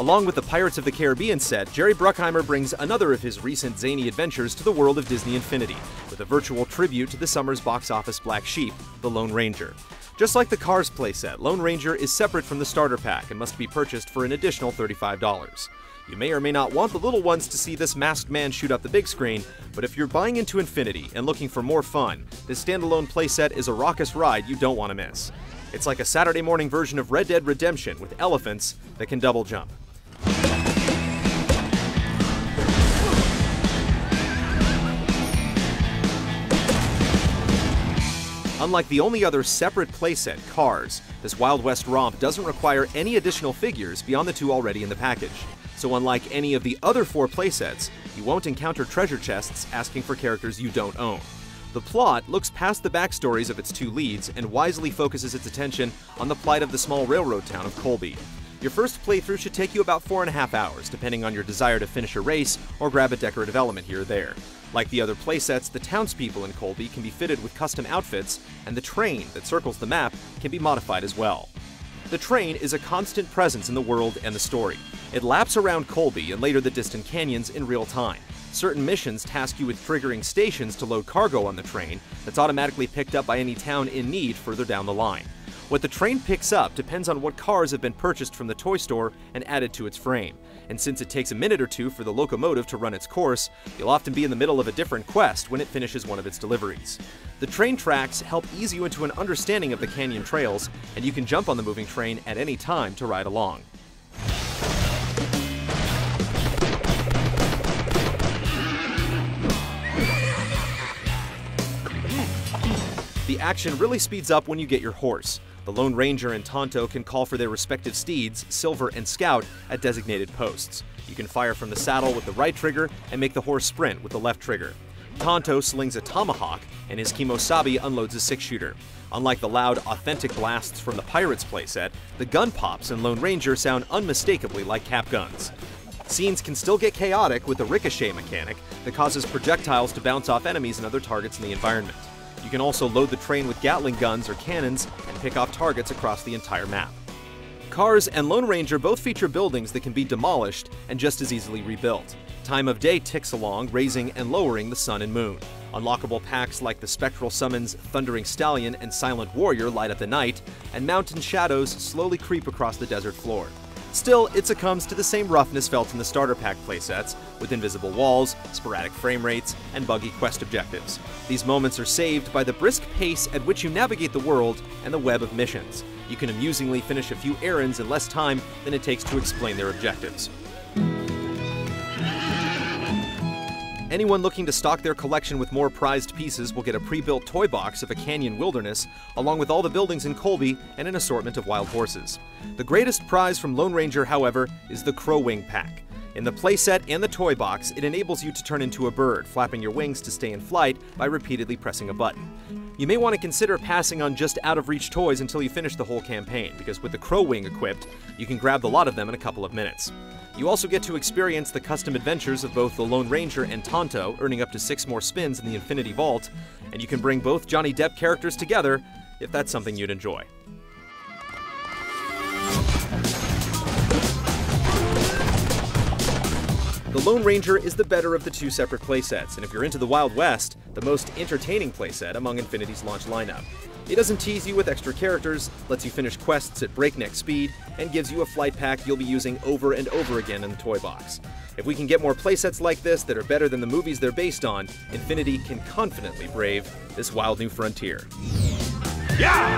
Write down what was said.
Along with the Pirates of the Caribbean set, Jerry Bruckheimer brings another of his recent zany adventures to the world of Disney Infinity, with a virtual tribute to the summer's box office black sheep, the Lone Ranger. Just like the Cars playset, Lone Ranger is separate from the starter pack and must be purchased for an additional $35. You may or may not want the little ones to see this masked man shoot up the big screen, but if you're buying into Infinity and looking for more fun, this standalone playset is a raucous ride you don't want to miss. It's like a Saturday morning version of Red Dead Redemption with elephants that can double jump. Unlike the only other separate playset, Cars, this Wild West romp doesn't require any additional figures beyond the two already in the package. So unlike any of the other 4 playsets, you won't encounter treasure chests asking for characters you don't own. The plot looks past the backstories of its 2 leads and wisely focuses its attention on the plight of the small railroad town of Colby. Your first playthrough should take you about 4.5 hours, depending on your desire to finish a race or grab a decorative element here or there. Like the other playsets, the townspeople in Colby can be fitted with custom outfits, and the train that circles the map can be modified as well. The train is a constant presence in the world and the story. It laps around Colby and later the distant canyons in real time. Certain missions task you with triggering stations to load cargo on the train that's automatically picked up by any town in need further down the line. What the train picks up depends on what cars have been purchased from the toy store and added to its frame. And since it takes a minute or two for the locomotive to run its course, you'll often be in the middle of a different quest when it finishes one of its deliveries. The train tracks help ease you into an understanding of the canyon trails, and you can jump on the moving train at any time to ride along. The action really speeds up when you get your horse. The Lone Ranger and Tonto can call for their respective steeds, Silver and Scout, at designated posts. You can fire from the saddle with the right trigger and make the horse sprint with the left trigger. Tonto slings a tomahawk, and his Kimosabi unloads a 6-shooter. Unlike the loud, authentic blasts from the Pirates playset, the gun pops in Lone Ranger sound unmistakably like cap guns. Scenes can still get chaotic with a ricochet mechanic that causes projectiles to bounce off enemies and other targets in the environment. You can also load the train with Gatling guns or cannons and pick off targets across the entire map. Cars and Lone Ranger both feature buildings that can be demolished and just as easily rebuilt. Time of day ticks along, raising and lowering the sun and moon. Unlockable packs like the spectral summons Thundering Stallion and Silent Warrior light up the night, and mountain shadows slowly creep across the desert floor. Still, it succumbs to the same roughness felt in the starter pack playsets, with invisible walls, sporadic frame rates, and buggy quest objectives. These moments are saved by the brisk pace at which you navigate the world and the web of missions. You can amusingly finish a few errands in less time than it takes to explain their objectives. Anyone looking to stock their collection with more prized pieces will get a pre-built toy box of a canyon wilderness, along with all the buildings in Colby and an assortment of wild horses. The greatest prize from Lone Ranger, however, is the Crow Wing Pack. In the playset and the toy box, it enables you to turn into a bird, flapping your wings to stay in flight by repeatedly pressing a button. You may want to consider passing on just out-of-reach toys until you finish the whole campaign, because with the Crow Wing equipped, you can grab the lot of them in a couple of minutes. You also get to experience the custom adventures of both the Lone Ranger and Tonto, earning up to 6 more spins in the Infinity Vault, and you can bring both Johnny Depp characters together if that's something you'd enjoy. The Lone Ranger is the better of the 2 separate playsets, and if you're into the Wild West, the most entertaining playset among Infinity's launch lineup. It doesn't tease you with extra characters, lets you finish quests at breakneck speed, and gives you a flight pack you'll be using over and over again in the toy box. If we can get more playsets like this that are better than the movies they're based on, Infinity can confidently brave this wild new frontier. Yeah!